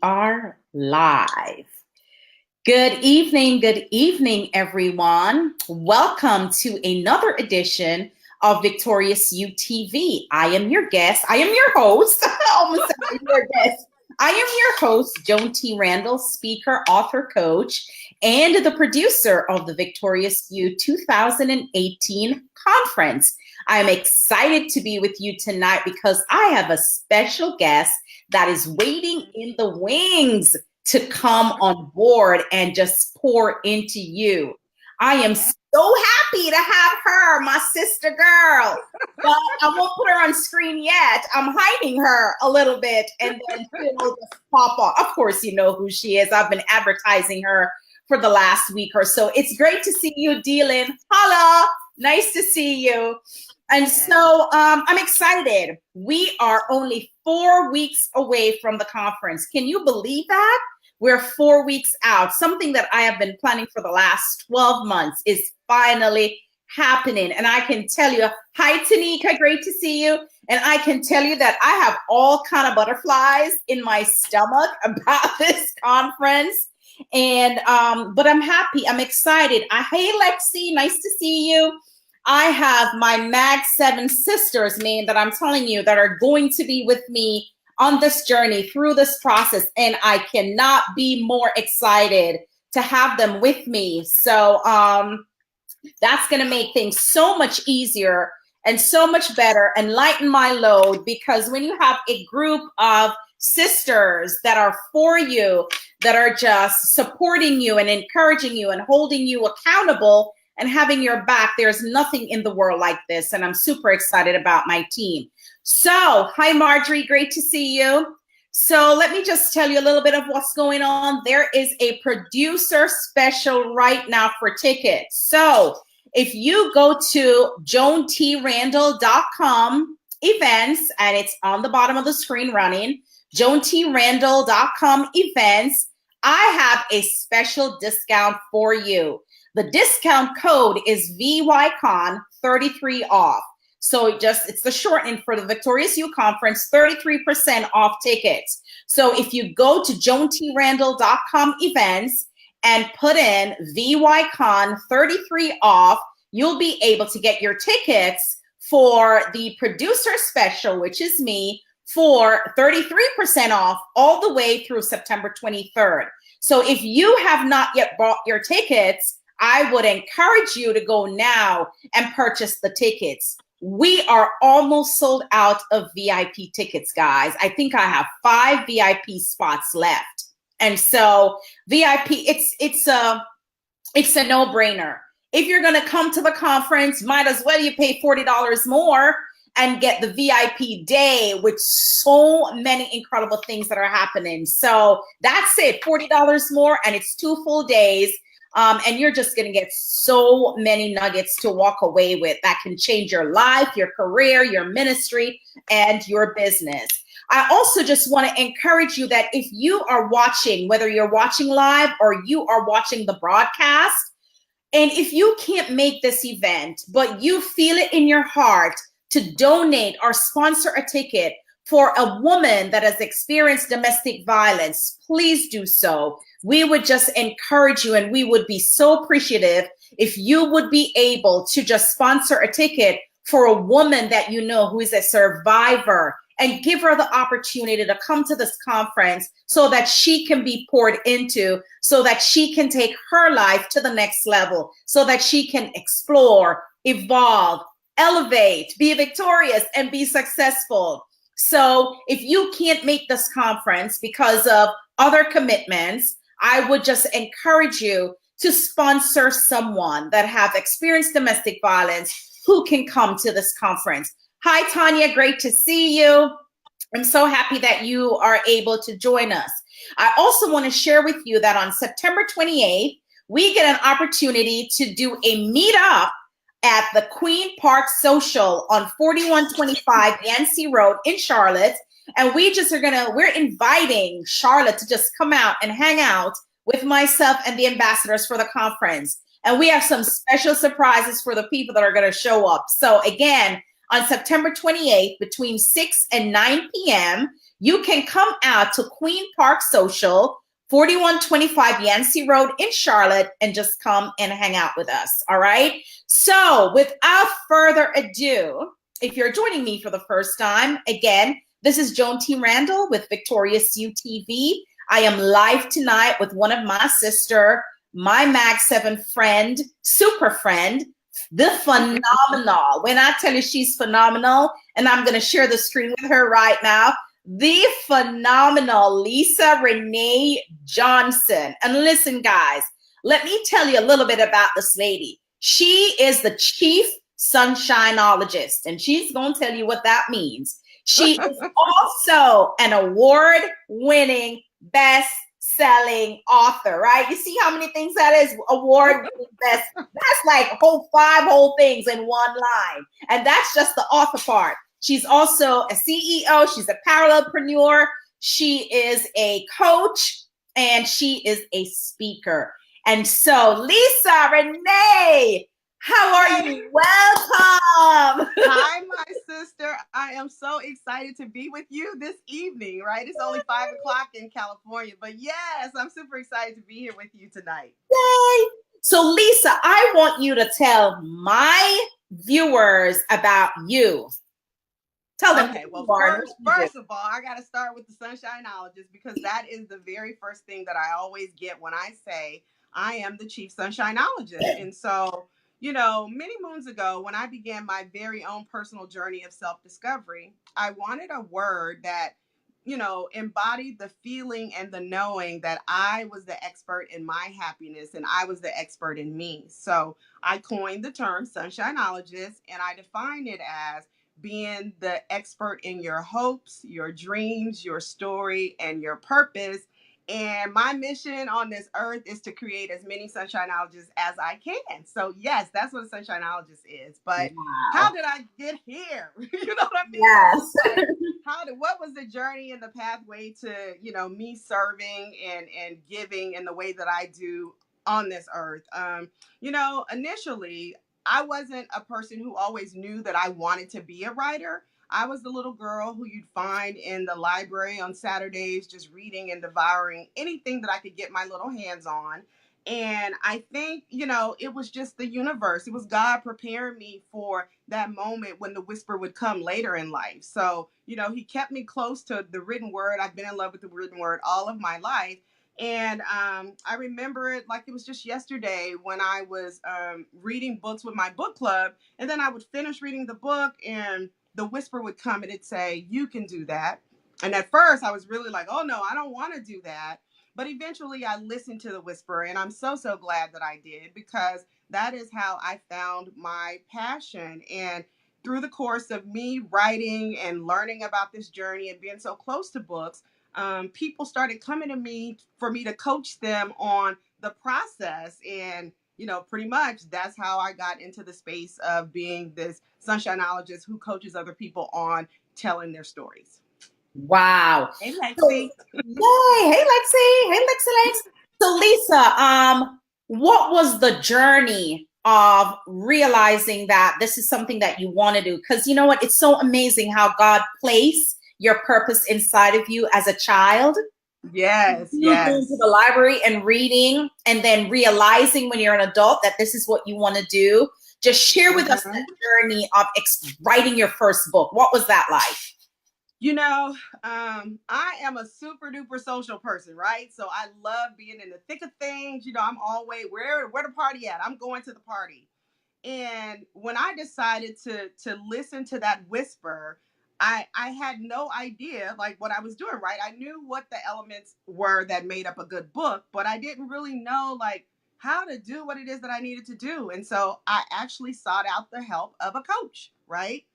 are live. Good evening, everyone. Welcome to another edition of Victorious You TV. I am your guest. I am your host. I almost said I'm your guest. I am your host, Joan T. Randall, speaker, author, coach, and the producer of the Victorious You 2018 conference. I am excited to be with you tonight because I have a special guest that is waiting in the wings to come on board and just pour into you. I am so happy to have her, my sister girl, but I won't put her on screen yet. I'm hiding her a little bit and then she'll just pop off. Of course, you know who she is. I've been advertising her for the last week or so. It's great to see you, Dylan. Holla, nice to see you. And so I'm excited. We are only 4 weeks away from the conference. Can you believe that? We're 4 weeks out. Something that I have been planning for the last 12 months is finally happening. And I can tell you, hi, Tanika, great to see you. And I can tell you that I have all kind of butterflies in my stomach about this conference. And but I'm happy. I'm excited. Hey, Lexi, nice to see you. I have my Mag 7 sisters, man, that I'm telling you that are going to be with me on this journey through this process. And I cannot be more excited to have them with me. So that's going to make things so much easier and so much better and lighten my load, because when you have a group of sisters that are for you, that are just supporting you and encouraging you and holding you accountable and having your back, there's nothing in the world like this. And I'm super excited about my team. So, hi, Marjorie, great to see you. So let me just tell you a little bit of what's going on. There is a producer special right now for tickets. So if you go to joantrandall.com events, and it's on the bottom of the screen running, joantrandall.com events, I have a special discount for you. The discount code is VYCON33 off. So it's the shortening for the Victorious You Conference, 33% off tickets. So if you go to joantrandall.com events and put in VYCON33 off, you'll be able to get your tickets for the producer special, which is me, for 33% off all the way through September 23rd. So if you have not yet bought your tickets, I would encourage you to go now and purchase the tickets. We are almost sold out of VIP tickets, guys. I think I have 5 VIP spots left. And so VIP, it's a no-brainer. If you're going to come to the conference, might as well you pay $40 more and get the VIP day with so many incredible things that are happening. So that's it, $40 more, and it's 2 full days. And you're just going to get so many nuggets to walk away with that can change your life, your career, your ministry, and your business. I also just want to encourage you that if you are watching, whether you're watching live or you are watching the broadcast, and if you can't make this event, but you feel it in your heart to donate or sponsor a ticket for a woman that has experienced domestic violence, please do so. We would just encourage you, and we would be so appreciative if you would be able to just sponsor a ticket for a woman that you know who is a survivor, and give her the opportunity to come to this conference so that she can be poured into, so that she can take her life to the next level, so that she can explore, evolve, elevate, be victorious, and be successful. So if you can't make this conference because of other commitments, I would just encourage you to sponsor someone that have experienced domestic violence who can come to this conference. Hi, Tanya, great to see you. I'm so happy that you are able to join us. I also want to share with you that on September 28th, we get an opportunity to do a meetup at the Queen Park Social on 4125 Yancey Road in Charlotte. And we're inviting Charlotte to just come out and hang out with myself and the ambassadors for the conference. And we have some special surprises for the people that are going to show up. So again, on September 28th, between 6 and 9 p.m., you can come out to Queen Park Social, 4125 Yancey Road in Charlotte, and just come and hang out with us. All right. So without further ado, if you're joining me for the first time, again, this is Joan T. Randall with Victorious UTV. I am live tonight with one of my sister, my Mag 7 friend, super friend, the phenomenal. When I tell you she's phenomenal, and I'm going to share the screen with her right now, the phenomenal Lisa Renee Johnson. And listen, guys, let me tell you a little bit about this lady. She is the chief sunshineologist, and she's going to tell you what that means. She is also an award-winning, best-selling author, right? You see how many things that is? Award-winning, best. That's like five whole things in one line. And that's just the author part. She's also a CEO. She's a parallelpreneur. She is a coach, and she is a speaker. And so, Lisa Renee, how are you? Welcome. Hi, my sister. I am so excited to be with you this evening, right? It's only 5 o'clock in California, but yes, I'm super excited to be here with you tonight. Yay. So, Lisa, I want you to tell my viewers about you. Tell them. Okay, well, first of all, I got to start with the sunshineologist, because that is the very first thing that I always get when I say I am the chief sunshineologist. And so, many moons ago, when I began my very own personal journey of self-discovery, I wanted a word that, embodied the feeling and the knowing that I was the expert in my happiness and I was the expert in me. So I coined the term sunshineologist, and I define it as being the expert in your hopes, your dreams, your story, and your purpose. And my mission on this earth is to create as many sunshineologists as I can. So yes, that's what a sunshineologist is. But How did I get here? You know what I mean? Yes. What was the journey and the pathway to, me serving and giving in the way that I do on this earth? Initially, I wasn't a person who always knew that I wanted to be a writer. I was the little girl who you'd find in the library on Saturdays, just reading and devouring anything that I could get my little hands on. And I think, it was just the universe. It was God preparing me for that moment when the whisper would come later in life. So, he kept me close to the written word. I've been in love with the written word all of my life. And I remember it like it was just yesterday when I was reading books with my book club. And then I would finish reading the book and the whisper would come and it'd say, "You can do that." And at first I was really like, "Oh no, I don't want to do that." But eventually I listened to the whisper, and I'm so, so glad that I did, because that is how I found my passion. And through the course of me writing and learning about this journey and being so close to books, people started coming to me for me to coach them on the process. And, pretty much that's how I got into the space of being this sunshineologist who coaches other people on telling their stories. Wow. Hey, Lexi. Yay. Hey, Lexi. Hey, Lexi. So, Lisa, what was the journey of realizing that this is something that you want to do? Because you know what? It's so amazing how God placed your purpose inside of you as a child. Yes, you going to the library and reading, and then realizing when you're an adult that this is what you want to do. Just share with us the journey of writing your first book. What was that like? I am a super duper social person, right? So I love being in the thick of things. I'm always where the party at? I'm going to the party. And when I decided to listen to that whisper, I had no idea like what I was doing, right? I knew what the elements were that made up a good book, but I didn't really know like how to do what it is that I needed to do. And so I actually sought out the help of a coach, right?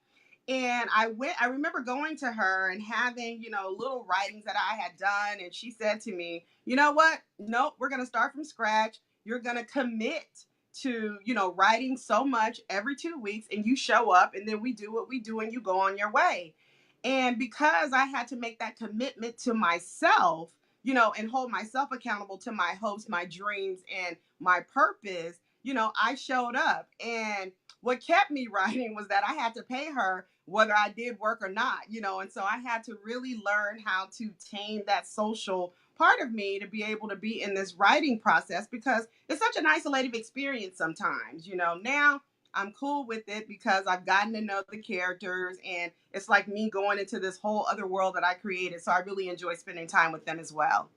And I remember going to her and having, little writings that I had done. And she said to me, "You know what? Nope, we're going to start from scratch. You're going to commit to, writing so much every 2 weeks, and you show up, and then we do what we do and you go on your way." And because I had to make that commitment to myself, and hold myself accountable to my hopes, my dreams, and my purpose, I showed up. And what kept me writing was that I had to pay her whether I did work or not, and so I had to really learn how to tame that social part of me to be able to be in this writing process because it's such an isolated experience sometimes. Now I'm cool with it because I've gotten to know the characters and it's like me going into this whole other world that I created. So I really enjoy spending time with them as well.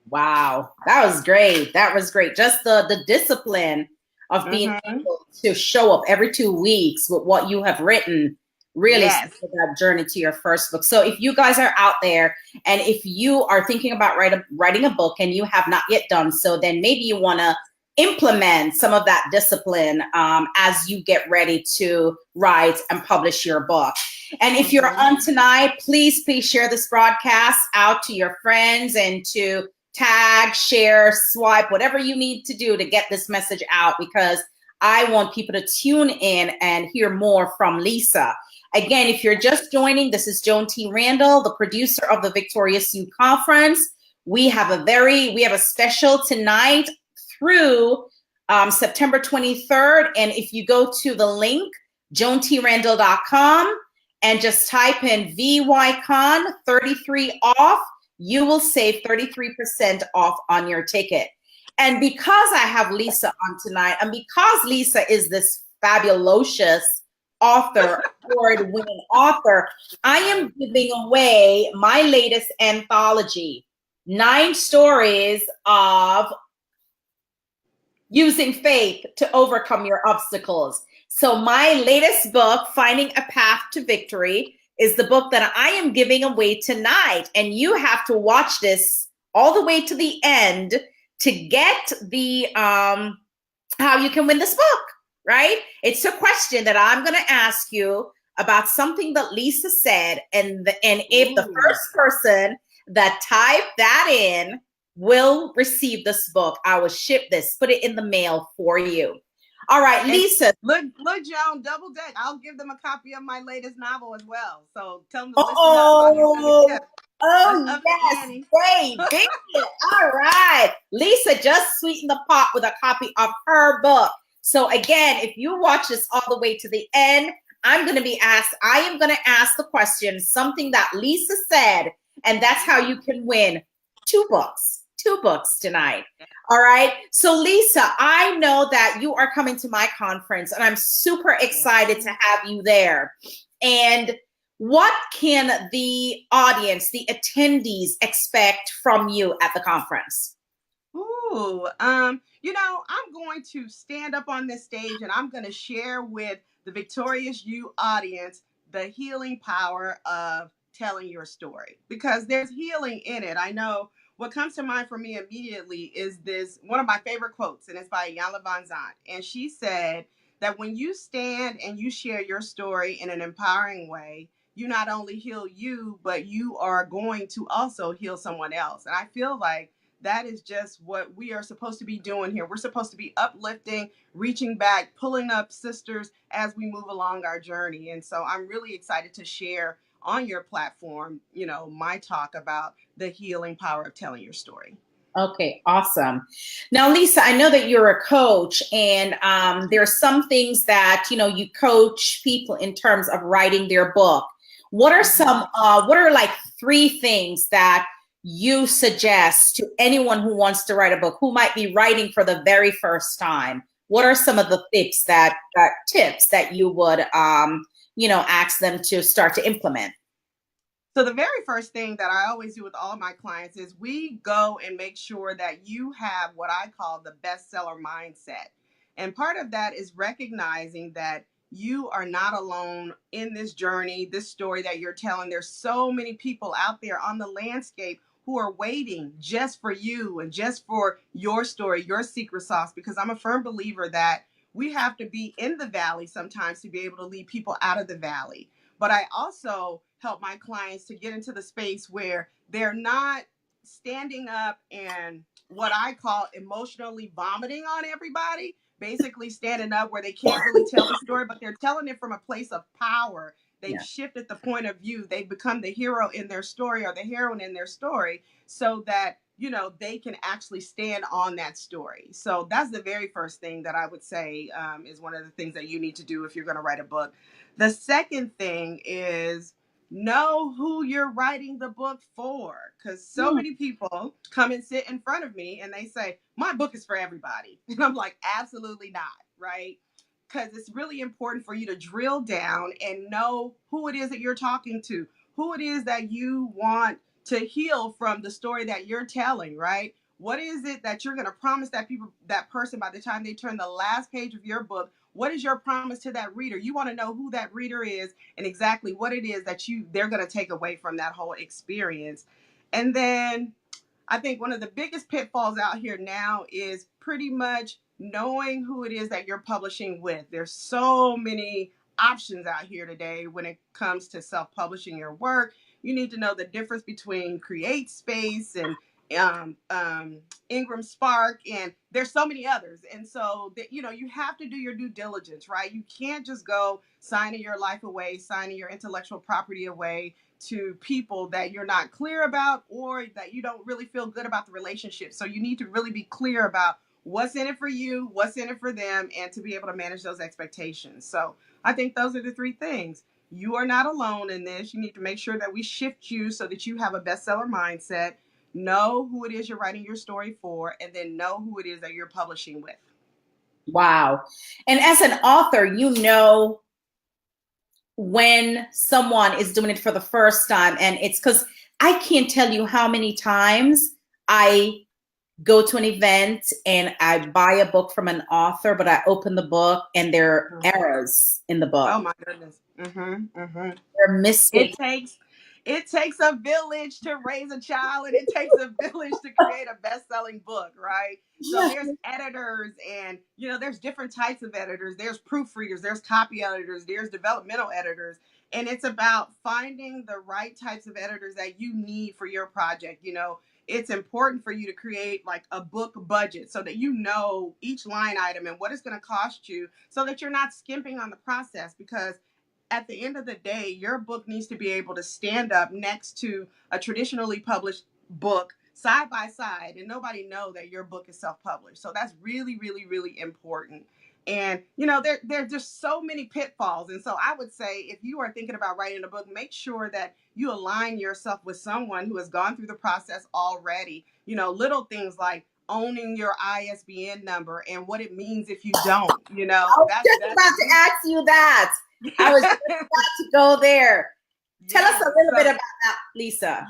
Wow, that was great. That was great. Just the discipline of being Mm-hmm. able to show up every 2 weeks with what you have written really Yes. started that journey to your first book. So if you guys are out there and if you are thinking about writing a book and you have not yet done so, then maybe you want to implement some of that discipline as you get ready to write and publish your book. And if you're Mm-hmm. on tonight, please share this broadcast out to your friends and to tag, share, swipe, whatever you need to do to get this message out, because I want people to tune in and hear more from Lisa. Again, if you're just joining, this is Joan T. Randall, the producer of the Victorious Youth Conference. We have a special tonight through September 23rd. And if you go to the link, joantrandall.com, and just type in VYCon 33 off, you will save 33% off on your ticket. And because I have Lisa on tonight, and because Lisa is this fabulous author, award-winning author, I am giving away my latest anthology, 9 stories of using faith to overcome your obstacles. So my latest book, Finding a Path to Victory, is the book that I am giving away tonight. And you have to watch this all the way to the end to get the how you can win this book, right? It's a question that I'm going to ask you about something that Lisa said. And if the first person that typed that in will receive this book, I will ship this, put it in the mail for you. All right, Lisa. Look, Joan, double deck. I'll give them a copy of my latest novel as well. So tell them to listen up. I'll give them a gift. Let's Oh, up the yes. ante. Great. Big. All right. Lisa just sweetened the pot with a copy of her book. So again, if you watch this all the way to the end, I am going to ask the question, something that Lisa said, and that's how you can win 2 books. 2 books tonight. All right. So Lisa, I know that you are coming to my conference and I'm super excited to have you there. And what can the audience, the attendees expect from you at the conference? Ooh, I'm going to stand up on this stage and I'm going to share with the Victorious You audience the healing power of telling your story because there's healing in it. I know what comes to mind for me immediately is this one of my favorite quotes, and it's by Iyanla Vanzant. And she said that when you stand and you share your story in an empowering way, you not only heal you, but you are going to also heal someone else. And I feel like that is just what we are supposed to be doing here. We're supposed to be uplifting, reaching back, pulling up sisters as we move along our journey. And so I'm really excited to share on your platform, my talk about the healing power of telling your story. Okay, awesome. Now, Lisa, I know that you're a coach, and there are some things that you coach people in terms of writing their book. What are what are like 3 things that you suggest to anyone who wants to write a book, who might be writing for the very first time? What are some of the tips that you would ask them to start to implement? So the very first thing that I always do with all of my clients is we go and make sure that you have what I call the bestseller mindset. And part of that is recognizing that you are not alone in this journey, this story that you're telling. There's so many people out there on the landscape who are waiting just for you and just for your story, your secret sauce, because I'm a firm believer that we have to be in the valley sometimes to be able to lead people out of the valley. But I also help my clients to get into the space where they're not standing up and what I call emotionally vomiting on everybody, basically standing up where they can't really tell the story, but they're telling it from a place of power. They've shifted the point of view. They've become the hero in their story or the heroine in their story so that they can actually stand on that story. So that's the very first thing that I would say is one of the things that you need to do if you're going to write a book. The second thing is know who you're writing the book for, because so Hmm. many people come and sit in front of me and they say, my book is for everybody. And I'm like, absolutely not, right? Because it's really important for you to drill down and know who it is that you're talking to, who it is that you want to heal from the story that you're telling, right? What is it that you're going to promise that person by the time they turn the last page of your book? What is your promise to that reader? You want to know who that reader is and exactly what it is that they're going to take away from that whole experience. And then I think one of the biggest pitfalls out here now is pretty much knowing who it is that you're publishing with. There's so many options out here today when it comes to self-publishing your work. You need to know the difference between Create Space and Ingram Spark, and there's so many others. And so that you have to do your due diligence, right? You can't just go signing your life away, signing your intellectual property away to people that you're not clear about or that you don't really feel good about the relationship. So you need to really be clear about what's in it for you, what's in it for them, and to be able to manage those expectations. So I think those are the three things. You are not alone in this. You need to make sure that we shift you so that you have a bestseller mindset. Know who it is you're writing your story for, and then know who it is that you're publishing with. Wow. And as an author, when someone is doing it for the first time, and it's because I can't tell you how many times I go to an event and I buy a book from an author, but I open the book and there are errors in the book. Oh my goodness. There are It mistakes. takes it takes a village to raise a child, and it takes a village to create a best-selling book, right? So Yeah. there's editors, and there's different types of editors. There's proofreaders, there's copy editors, there's developmental editors, and it's about finding the right types of editors that you need for your project. It's important for you to create like a book budget so that you know each line item and what it's going to cost you, so that you're not skimping on the process, because at the end of the day, your book needs to be able to stand up next to a traditionally published book side by side, and nobody know that your book is self-published. So that's really, really, really important. And there's just so many pitfalls. And so I would say, if you are thinking about writing a book, make sure that you align yourself with someone who has gone through the process already. Little things like owning your ISBN number and what it means if you don't. I was That's just that's about to ask you that. I was just about to go there. Tell us Yeah. a little bit So, about that, Lisa.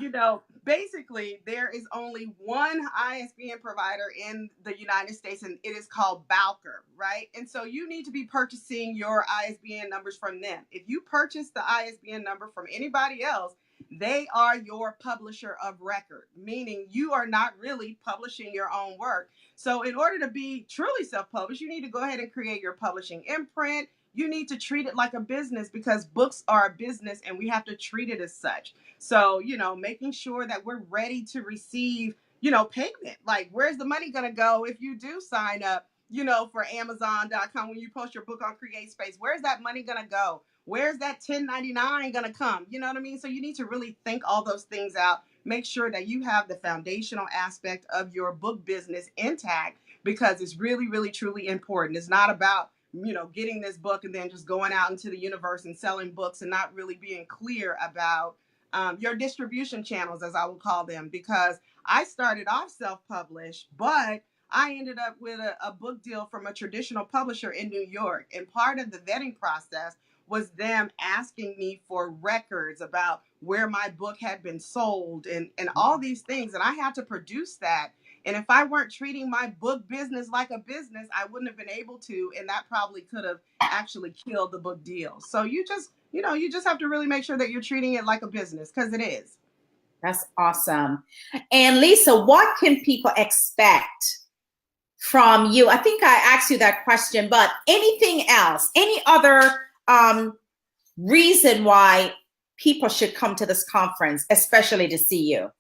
basically, there is only one ISBN provider in the United States, and it is called Bowker, right? And so you need to be purchasing your ISBN numbers from them. If you purchase the ISBN number from anybody else, they are your publisher of record, meaning you are not really publishing your own work. So, in order to be truly self published, you need to go ahead and create your publishing imprint. You need to treat it like a business, because books are a business and we have to treat it as such. So, making sure that we're ready to receive, payment. Like, where's the money going to go if you do sign up, for Amazon.com when you post your book on Create Space? Where's that money going to go? Where's that 1099 going to come? You know what I mean? So you need to really think all those things out. Make sure that you have the foundational aspect of your book business intact, because it's really, really, truly important. It's not about getting this book and then just going out into the universe and selling books and not really being clear about your distribution channels, as I will call them, because I started off self-published, but I ended up with a book deal from a traditional publisher in New York. And part of the vetting process was them asking me for records about where my book had been sold and all these things. And I had to produce that. And if I weren't treating my book business like a business, I wouldn't have been able to. And that probably could have actually killed the book deal. So you just have to really make sure that you're treating it like a business, because it is. That's awesome. And Lisa, what can people expect from you? I think I asked you that question, but anything else? Any other reason why people should come to this conference, especially to see you?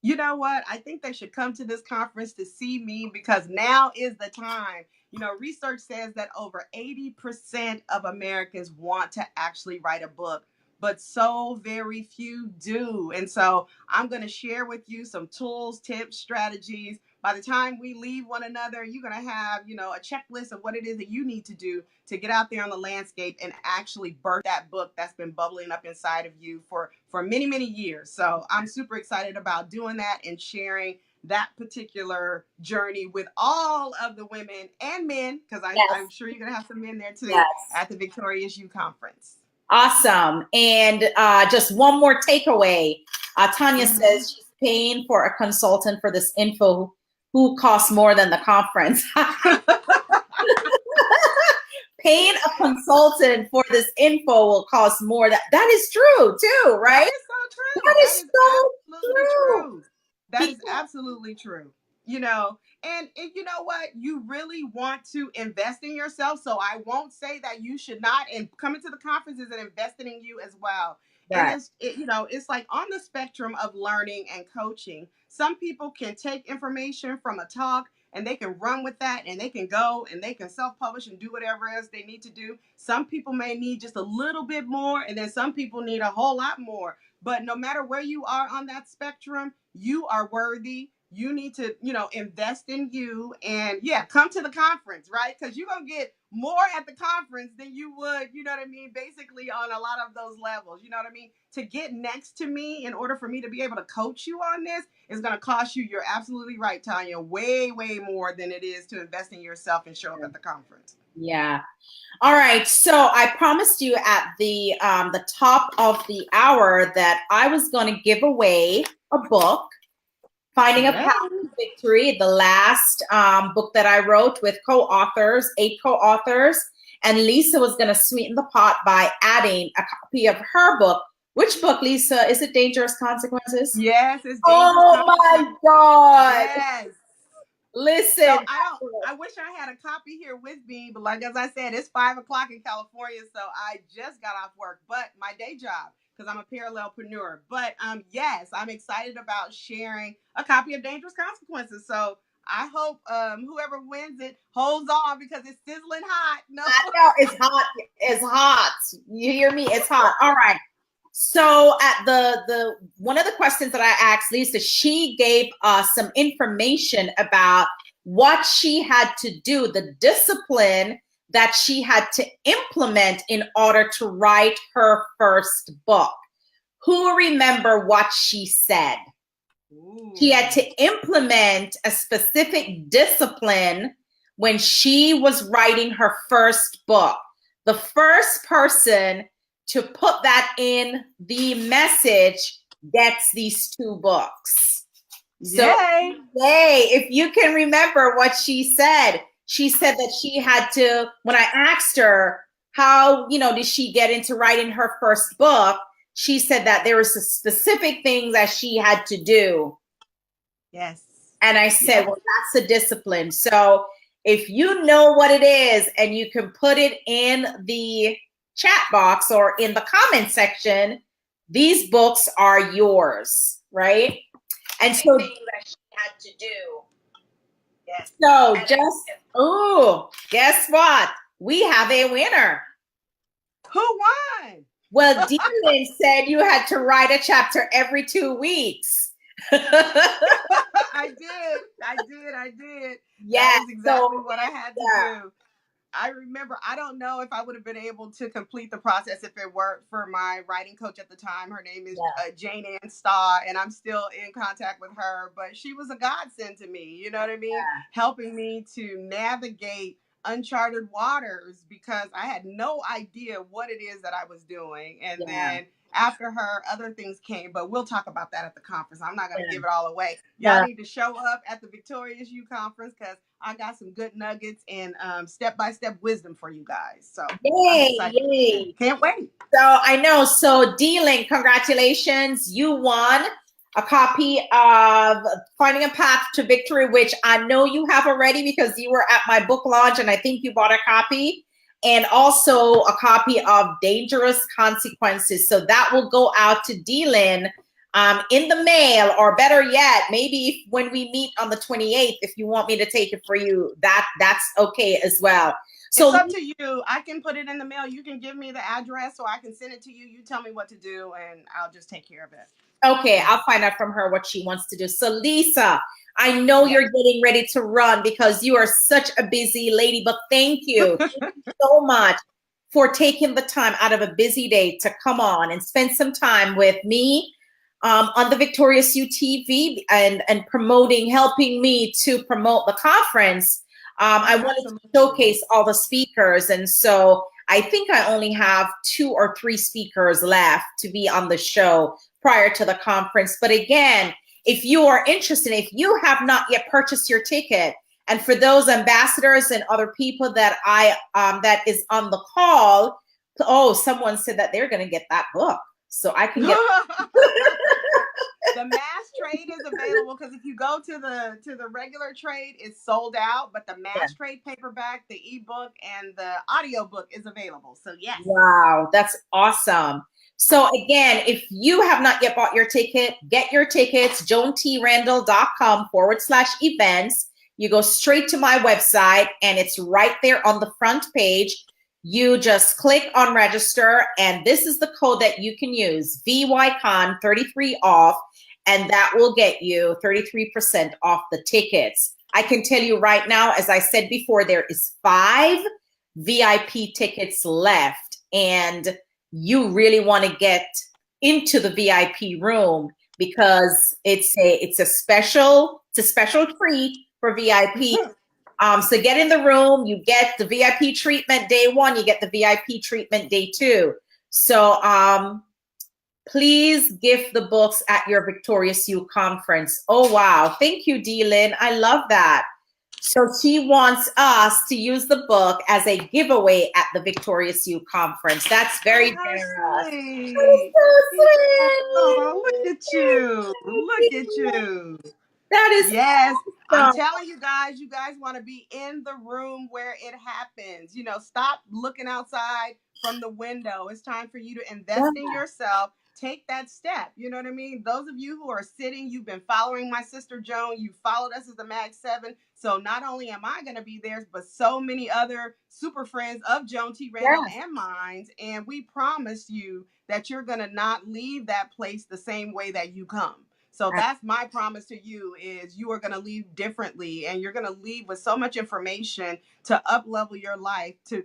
You know what? I think they should come to this conference to see me, because now is the time. Research says that over 80% of Americans want to actually write a book, but so very few do. And so I'm going to share with you some tools, tips, strategies. By the time we leave one another, you're going to have, a checklist of what it is that you need to do to get out there on the landscape and actually birth that book that's been bubbling up inside of you for many, many years. So I'm super excited about doing that and sharing that particular journey with all of the women and men, because I'm sure you're going to have some men there too at the Victorious You Conference. Awesome. And just one more takeaway. Tanya says she's paying for a consultant for this info who costs more than the conference. Paying a consultant for this info will cost more. That is true too, right? That is so true. That is so true. That is absolutely true. And you know what? You really want to invest in yourself. So I won't say that you should not. And coming to the conference is an investing in you as well. Right. And it's like on the spectrum of learning and coaching. Some people can take information from a talk and they can run with that, and they can go and they can self-publish and do whatever else they need to do. Some people may need just a little bit more, and then some people need a whole lot more. But no matter where you are on that spectrum, you are worthy. You need to, invest in you, and come to the conference, right? Because you're going to get more at the conference than you would, basically on a lot of those levels, To get next to me in order for me to be able to coach you on this is going to cost you, you're absolutely right, Tanya, way, way more than it is to invest in yourself and show up at the conference. Yeah. All right. So I promised you at the top of the hour that I was going to give away a book, Finding a Path to Victory, the last book that I wrote with 8 co-authors. And Lisa was going to sweeten the pot by adding a copy of her book. Which book, Lisa? Is it Dangerous Consequences? Yes, it's Dangerous Consequences. My God. Yes. Listen. So I wish I had a copy here with me, but as I said, it's 5 o'clock in California, so I just got off work. But my day job, because I'm a parallelpreneur. But yes, I'm excited about sharing a copy of Dangerous Consequences. So I hope whoever wins it holds on, because it's sizzling hot. No, I know, it's hot. It's hot. You hear me? It's hot. All right. So at the one of the questions that I asked Lisa, she gave us some information about what she had to do, the discipline that she had to implement in order to write her first book. Who remember what she said? Ooh. She had to implement a specific discipline when she was writing her first book. The first person to put that in the message gets these 2 books. So, yay, if you can remember what she said that she had to, when I asked her how, did she get into writing her first book, she said that there was a specific things that she had to do. Yes. And I said, well, that's a discipline. So if you know what it is and you can put it in the chat box or in the comment section, these books are yours, right? And so that she had to do. Yes. So guess what? We have a winner. Who won? Well, Dylan said you had to write a chapter every 2 weeks. I did. Yeah, that is exactly what I had to do. I remember, I don't know if I would have been able to complete the process if it weren't for my writing coach at the time. Her name is Jane Ann Staw, and I'm still in contact with her, but she was a godsend to me, you know what I mean? Yeah. Helping me to navigate uncharted waters, because I had no idea what it is that I was doing. And then after her, other things came, but we'll talk about that at the conference. I'm not going to give it all away. Y'all need to show up at the Victorious You Conference, because I got some good nuggets and step-by-step wisdom for you guys. So yay. Can't wait. So I know. So D-Link, congratulations. You won a copy of Finding a Path to Victory, which I know you have already because you were at my book launch and I think you bought a copy. And also a copy of Dangerous Consequences. So that will go out to D-Lyn in the mail, or better yet, maybe when we meet on the 28th, if you want me to take it for you, that's okay as well. So It's up to you. I can put it in the mail. You can give me the address, or I can send it to you. You tell me what to do, and I'll just take care of it. okay, I'll find out from her what she wants to do. So Lisa, I know Yes. you're getting ready to run because you are such a busy lady, but thank you. Thank you so much for taking the time out of a busy day to come on and spend some time with me on the Victorious You TV and promoting, helping me to promote the conference. I wanted to Absolutely. showcase all the speakers. And so I think I only have 2 or 3 speakers left to be on the show prior to the conference. But again, if you are interested, if you have not yet purchased your ticket, and for those ambassadors and other people that that is on the call, oh, someone said that they're going to get that book, so I can get. The mass trade is available because if you go to the regular trade, it's sold out. But the mass trade paperback, the ebook, and the audiobook is available. So yes. Wow, that's awesome. So again, if you have not yet bought your ticket, get your tickets, joantrandall.com/events. You go straight to my website and it's right there on the front page. You just click on register, and this is the code that you can use, VYCON 33 off, and that will get you 33% off the tickets. I can tell you right now, as I said before, there is 5 VIP tickets left, and you really want to get into the VIP room because it's a special treat for VIP. So get in the room, you get the VIP treatment day 1, you get the VIP treatment day 2. So please gift the books at your Victorious You conference. Oh, wow. Thank you, D-Lynn. I love that. So she wants us to use the book as a giveaway at the Victorious You conference. That's very generous. Sweet. So sweet. Oh, look at you. Look at you. That is yes. awesome. I'm telling you guys want to be in the room where it happens. Stop looking outside from the window. It's time for you to invest in yourself. Take that step. You know what I mean? Those of you who are sitting, you've been following my sister Joan. You followed us as the Mag 7. So not only am I going to be there, but so many other super friends of Joan T. Randall and mine. And we promise you that you're going to not leave that place the same way that you come. So that's my promise to you, is you are going to leave differently, and you're going to leave with so much information to up-level your life, to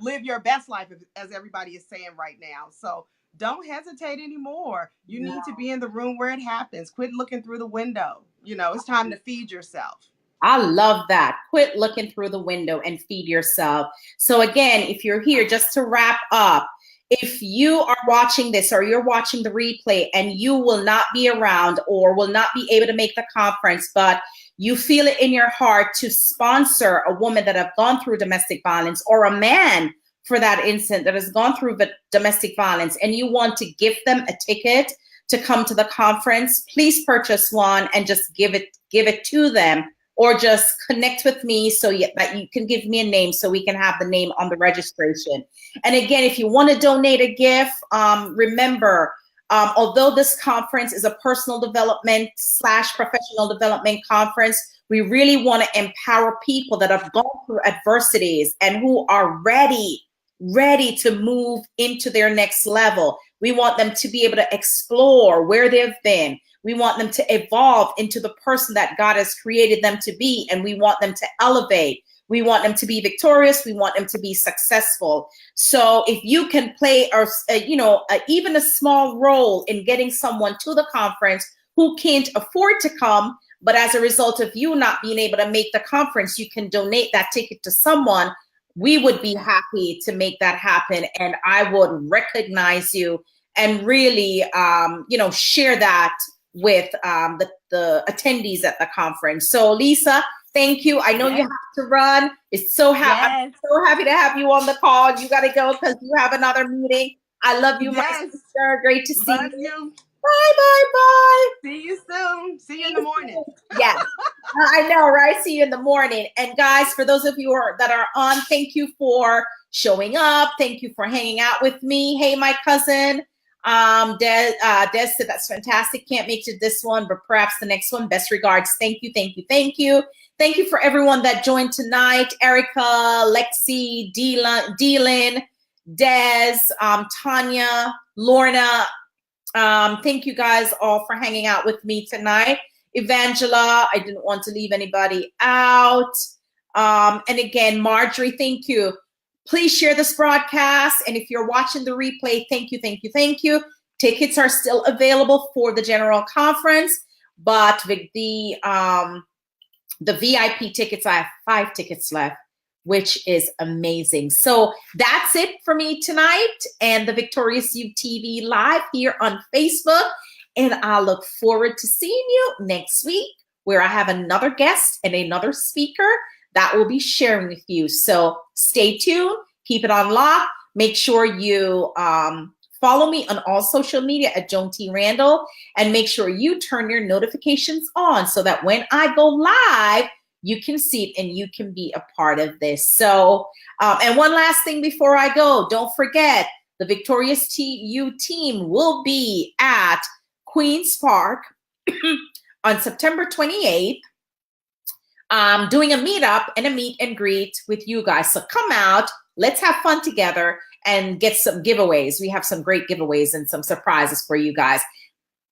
live your best life, as everybody is saying right now. So don't hesitate anymore. You need to be in the room where it happens. Quit looking through the window. It's time to feed yourself. I love that. Quit looking through the window and feed yourself. So again, if you're here, just to wrap up, if you are watching this or you're watching the replay and you will not be around or will not be able to make the conference, but you feel it in your heart to sponsor a woman that have gone through domestic violence, or a man for that instance that has gone through domestic violence, and you want to gift them a ticket to come to the conference, please purchase one and just give it to them, or just connect with me so that you can give me a name so we can have the name on the registration. And again, if you want to donate a gift, remember, although this conference is a personal development / professional development conference, we really want to empower people that have gone through adversities and who are ready to move into their next level. We want them to be able to explore where they've been. We want them to evolve into the person that God has created them to be, and we want them to elevate. We want them to be victorious. We want them to be successful. So if you can play, even a small role in getting someone to the conference who can't afford to come, but as a result of you not being able to make the conference, you can donate that ticket to someone, we would be happy to make that happen. And I would recognize you and really, share that with the attendees at the conference. So Lisa, thank you. I know you have to run. It's so happy. I'm so happy to have you on the call. You got to go because you have another meeting. I love you, my sister. Great to see you. Bye, bye, bye. See you soon. See you in the morning. Yes, I know, right? See you in the morning. And guys, for those of you that are on, thank you for showing up. Thank you for hanging out with me. Hey, my cousin. Des said that's fantastic. Can't make it this one, but perhaps the next one. Best regards. Thank you, thank you, thank you. Thank you for everyone that joined tonight. Erica, Lexi, Dealin, Des, Tanya, Lorna. Thank you guys all for hanging out with me tonight. Evangela, I didn't want to leave anybody out. And again, Marjorie, thank you. Please share this broadcast. And if you're watching the replay, thank you, thank you, thank you. Tickets are still available for the general conference, but with the VIP tickets, I have 5 tickets left, which is amazing. So that's it for me tonight and the Victorious You TV live here on Facebook. And I look forward to seeing you next week, where I have another guest and another speaker that will be sharing with you. So stay tuned, keep it on lock. Make sure you follow me on all social media at Joan T. Randall, and make sure you turn your notifications on so that when I go live, you can see it and you can be a part of this. So, and one last thing before I go, don't forget the Victorious You team will be at Queen's Park on September 28th, doing a meetup and a meet and greet with you guys. So come out, let's have fun together and get some giveaways. We have some great giveaways and some surprises for you guys.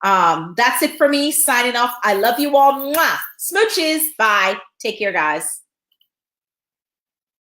That's it for me, signing off. I love you all. Mwah. Smooches. Bye. Take care, guys.